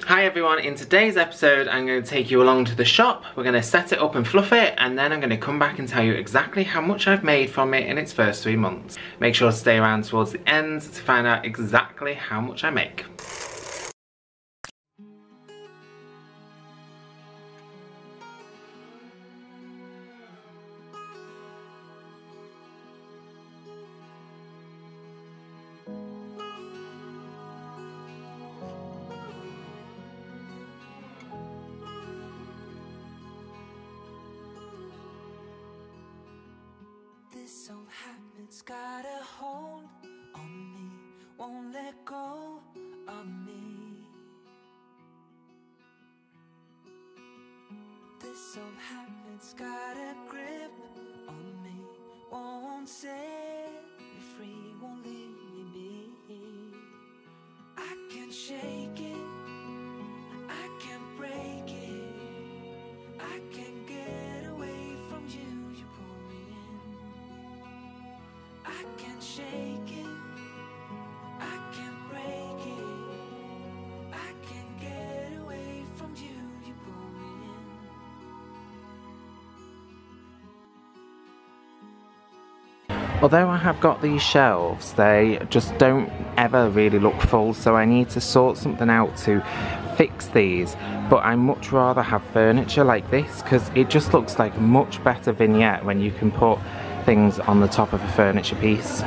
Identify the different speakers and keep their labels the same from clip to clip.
Speaker 1: Hi everyone, in today's episode I'm going to take you along to the shop, we're going to set it up and fluff it, and then I'm going to come back and tell you exactly how much I've made from it in its first 3 months. Make sure to stay around towards the end to find out exactly how much I make.
Speaker 2: This old habit's got a hold on me, won't let go of me. This old habit's got a grip on me, won't set me free, won't leave me be. I can't shake it, I can't break it, I can't get away from you, you pull me in. I can't shake it, I can't break it, I can't get away from you, you pull me in.
Speaker 1: Although I have got these shelves, they just don't ever really look full, so I need to sort something out to fix these. But I much rather have furniture like this because it just looks like a much better vignette when you can put things on the top of a furniture piece.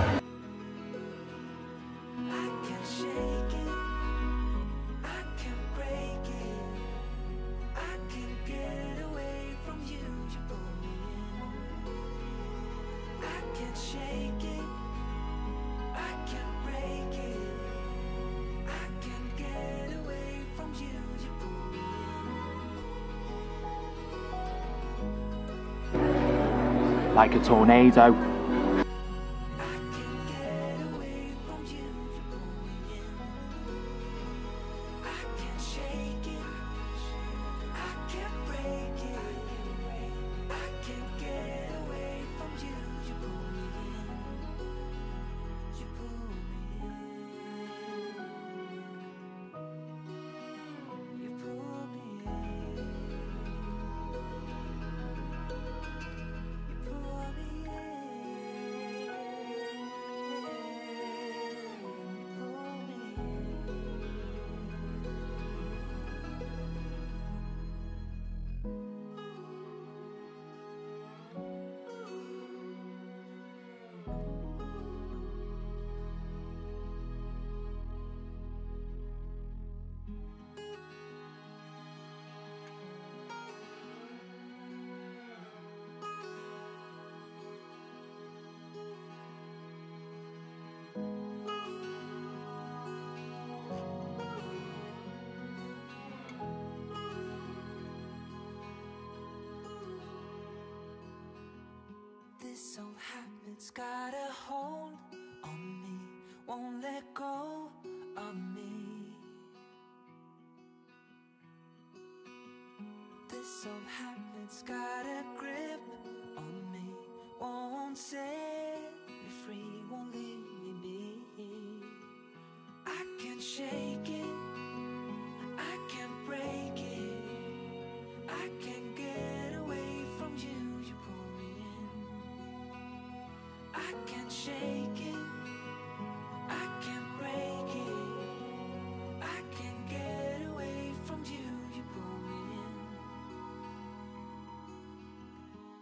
Speaker 1: Like a tornado.
Speaker 2: This old habit's got a hold on me, won't let go of me. This old habit's got a grip on me, won't set me free, won't leave me be. I can't shake it, I can't break it, I can't get away from you, you pull me in. I can't shake it, I can't break it, I can't get away from you, you pull me in.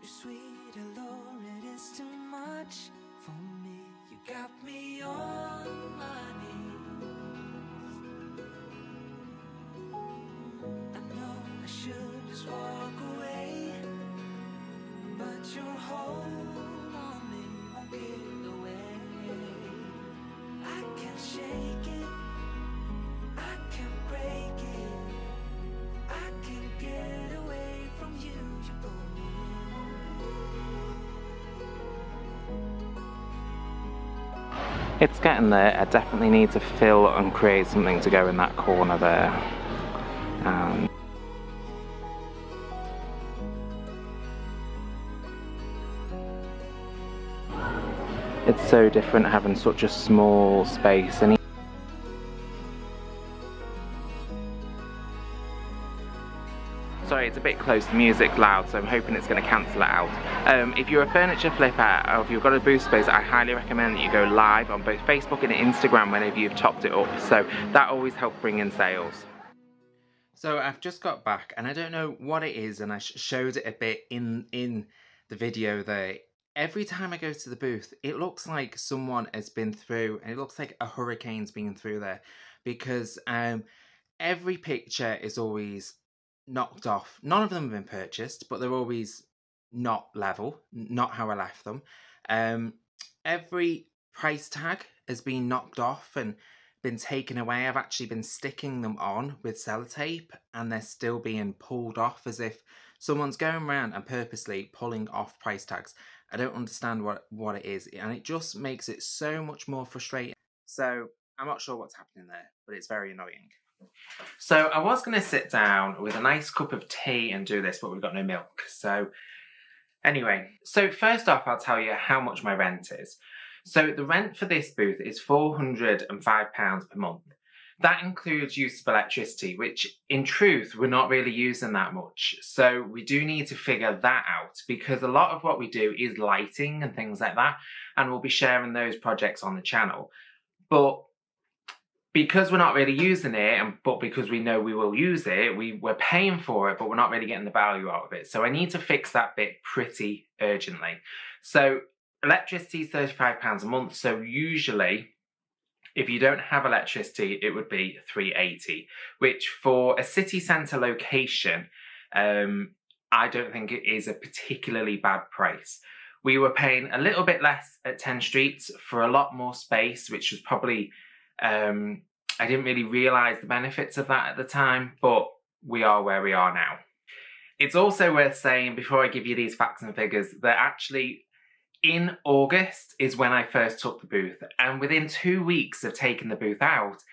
Speaker 2: You're sweet, Lord, it is too much for me. You got me on my knees. I know I should just walk away, but your hold on me won't give away. I can't shake it, I can't break it, I can't get away from you, you pull me in.
Speaker 1: It's getting there. I definitely need to fill and create something to go in that corner there. It's so different having such a small space, and sorry, it's a bit close, the music's loud, so I'm hoping it's going to cancel it out. If you're a furniture flipper, or if you've got a booth space, I highly recommend that you go live on both Facebook and Instagram whenever you've topped it up, so that always helps bring in sales. So I've just got back, and I don't know what it is, and I showed it a bit in the video there. Every time I go to the booth, it looks like someone has been through, and it looks like a hurricane's been through there, because every picture is always knocked off. None of them have been purchased, but they're always not level, not how I left them. Every price tag has been knocked off and been taken away. I've actually been sticking them on with sellotape, and they're still being pulled off as if someone's going around and purposely pulling off price tags. I don't understand what it is, and it just makes it so much more frustrating. So I'm not sure what's happening there, but it's very annoying. So I was going to sit down with a nice cup of tea and do this, but we've got no milk. So anyway, so first off, I'll tell you how much my rent is. So the rent for this booth is £405 per month. That includes use of electricity, which in truth, we're not really using that much. So we do need to figure that out, because a lot of what we do is lighting and things like that, and we'll be sharing those projects on the channel. But because we're not really using it, but because we know we will use it, we're paying for it, but we're not really getting the value out of it. So I need to fix that bit pretty urgently. So electricity is £35 a month. So usually, if you don't have electricity, it would be £380, which for a city centre location, I don't think it is a particularly bad price. We were paying a little bit less at 10 Streets for a lot more space, which was probably, I didn't really realise the benefits of that at the time, but we are where we are now. It's also worth saying, before I give you these facts and figures, that actually in August is when I first took the booth, and within 2 weeks of taking the booth out,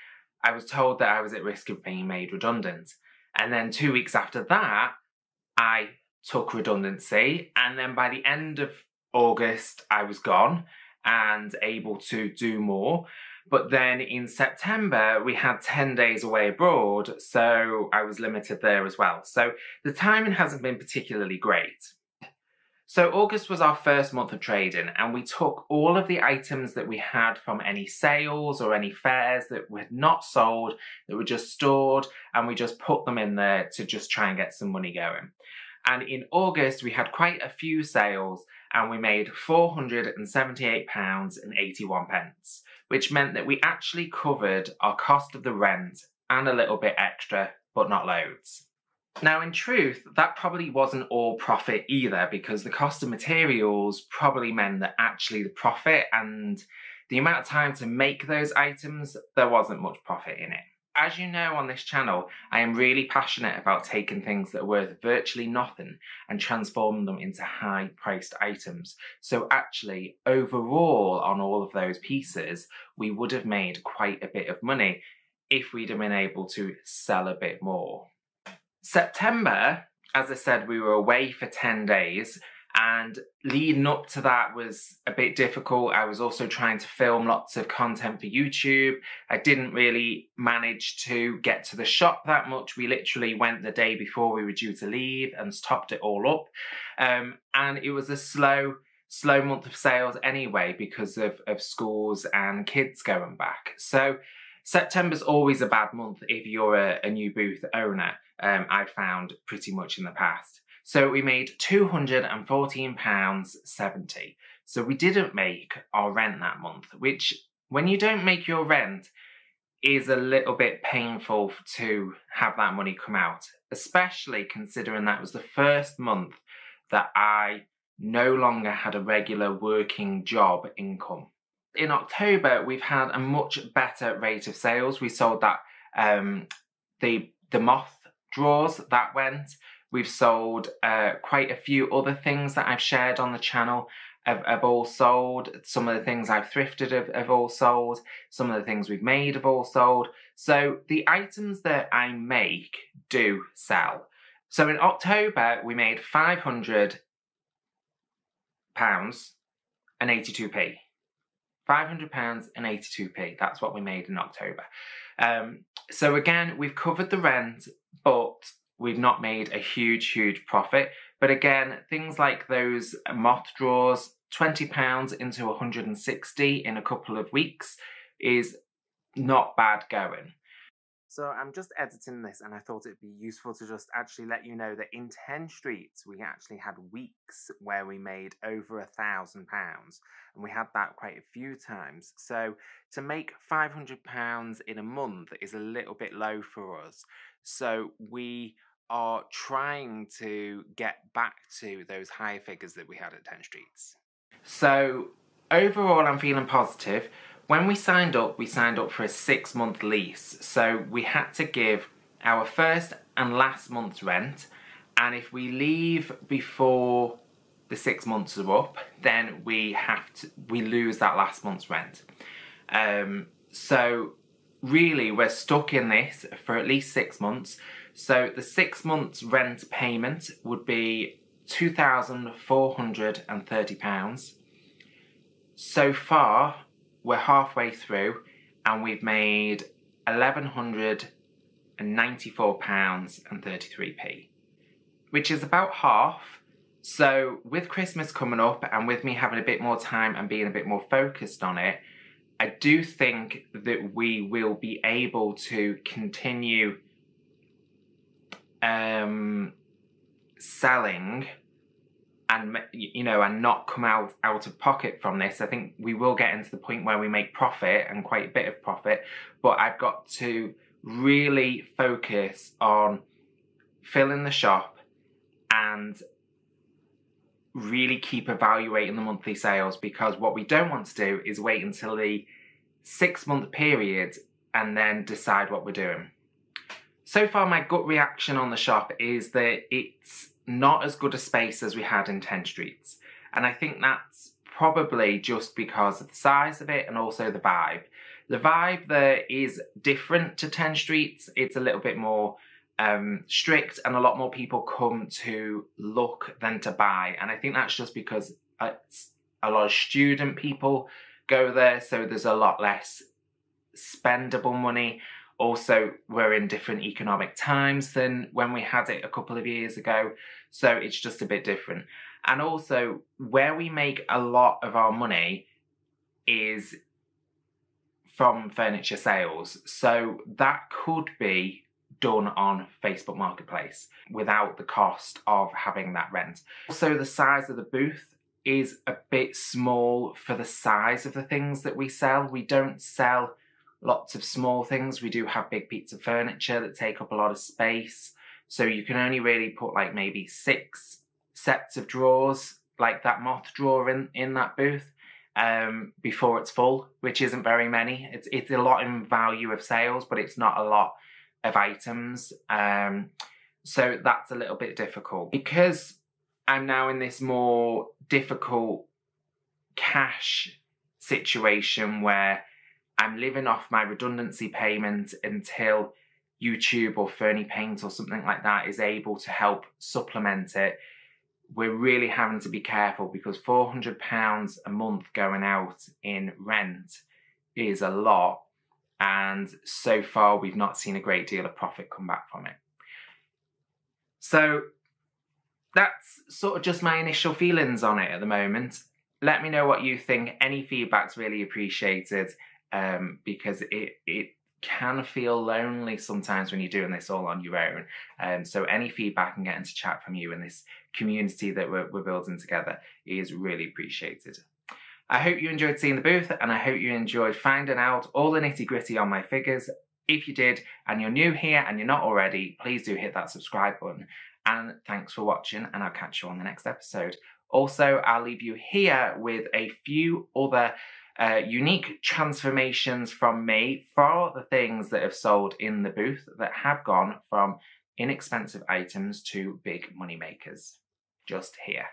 Speaker 1: I was told that I was at risk of being made redundant. And then 2 weeks after that, I took redundancy, and then by the end of August, I was gone and able to do more. But then in September, we had 10 days away abroad, so I was limited there as well. So the timing hasn't been particularly great. So August was our first month of trading, and we took all of the items that we had from any sales or any fairs that were not sold, that were just stored, and we just put them in there to just try and get some money going. And in August, we had quite a few sales, and we made £478.81, which meant that we actually covered our cost of the rent and a little bit extra, but not loads. Now, in truth, that probably wasn't all profit either, because the cost of materials probably meant that actually the profit and the amount of time to make those items, there wasn't much profit in it. As you know on this channel, I am really passionate about taking things that are worth virtually nothing and transforming them into high-priced items. So actually, overall, on all of those pieces, we would have made quite a bit of money if we'd have been able to sell a bit more. September, as I said, we were away for 10 days, and leading up to that was a bit difficult. I was also trying to film lots of content for YouTube. I didn't really manage to get to the shop that much. We literally went the day before we were due to leave and topped it all up. And it was a slow month of sales anyway, because of schools and kids going back. So September's always a bad month if you're a new booth owner. I've found pretty much in the past. So we made £214.70. So we didn't make our rent that month, which when you don't make your rent is a little bit painful to have that money come out, especially considering that was the first month that I no longer had a regular working job income. In October, we've had a much better rate of sales. We sold that, the moth drawers, that went. We've sold quite a few other things that I've shared on the channel have all sold. Some of the things I've thrifted have all sold. Some of the things we've made have all sold. So the items that I make do sell. So in October, we made £500 and 82p. £500 and 82p. That's what we made in October. So again, we've covered the rent, but we've not made a huge profit. But again, things like those moth drawers, £20 into 160 in a couple of weeks is not bad going. So I'm just editing this, and I thought it'd be useful to just actually let you know that in 10 streets we actually had weeks where we made over £1,000, and we had that quite a few times. So to make £500 in a month is a little bit low for us. So we are trying to get back to those higher figures that we had at 10 streets. So overall, I'm feeling positive. When we signed up for a 6-month lease. So we had to give our first and last month's rent. And if we leave before the 6 months are up, then we lose that last month's rent. So really, we're stuck in this for at least 6 months. So the 6 months rent payment would be £2,430. So far, we're halfway through and we've made £1,194.33, which is about half. So with Christmas coming up and with me having a bit more time and being a bit more focused on it, I do think that we will be able to continue selling and, you know, and not come out of pocket from this. I think we will get into the point where we make profit, and quite a bit of profit, but I've got to really focus on filling the shop and really keep evaluating the monthly sales, because what we don't want to do is wait until the 6-month period and then decide what we're doing. So far, my gut reaction on the shop is that it's not as good a space as we had in 10 streets. And I think that's probably just because of the size of it and also the vibe. The vibe there is different to 10 streets. It's a little bit more strict, and a lot more people come to look than to buy. And I think that's just because it's a lot of student people go there, so there's a lot less spendable money. Also, we're in different economic times than when we had it a couple of years ago, so it's just a bit different. And also, where we make a lot of our money is from furniture sales, so that could be done on Facebook Marketplace without the cost of having that rent. Also, the size of the booth is a bit small for the size of the things that we sell. We don't sell lots of small things. We do have big pieces of furniture that take up a lot of space. So you can only really put like maybe 6 sets of drawers, like that moth drawer in that booth, before it's full, which isn't very many. It's a lot in value of sales, but it's not a lot of items. So that's a little bit difficult. Because I'm now in this more difficult cash situation where I'm living off my redundancy payment until YouTube or Fernie Paint or something like that is able to help supplement it. We're really having to be careful, because £400 a month going out in rent is a lot, and so far we've not seen a great deal of profit come back from it. So that's sort of just my initial feelings on it at the moment. Let me know what you think. Any feedback's really appreciated. Because it can feel lonely sometimes when you're doing this all on your own. So any feedback and getting to chat from you in this community that we're building together is really appreciated. I hope you enjoyed seeing the booth, and I hope you enjoyed finding out all the nitty-gritty on my figures. If you did, and you're new here and you're not already, please do hit that subscribe button. And thanks for watching, and I'll catch you on the next episode. Also, I'll leave you here with a few other unique transformations from me for the things that have sold in the booth that have gone from inexpensive items to big money makers. Just here.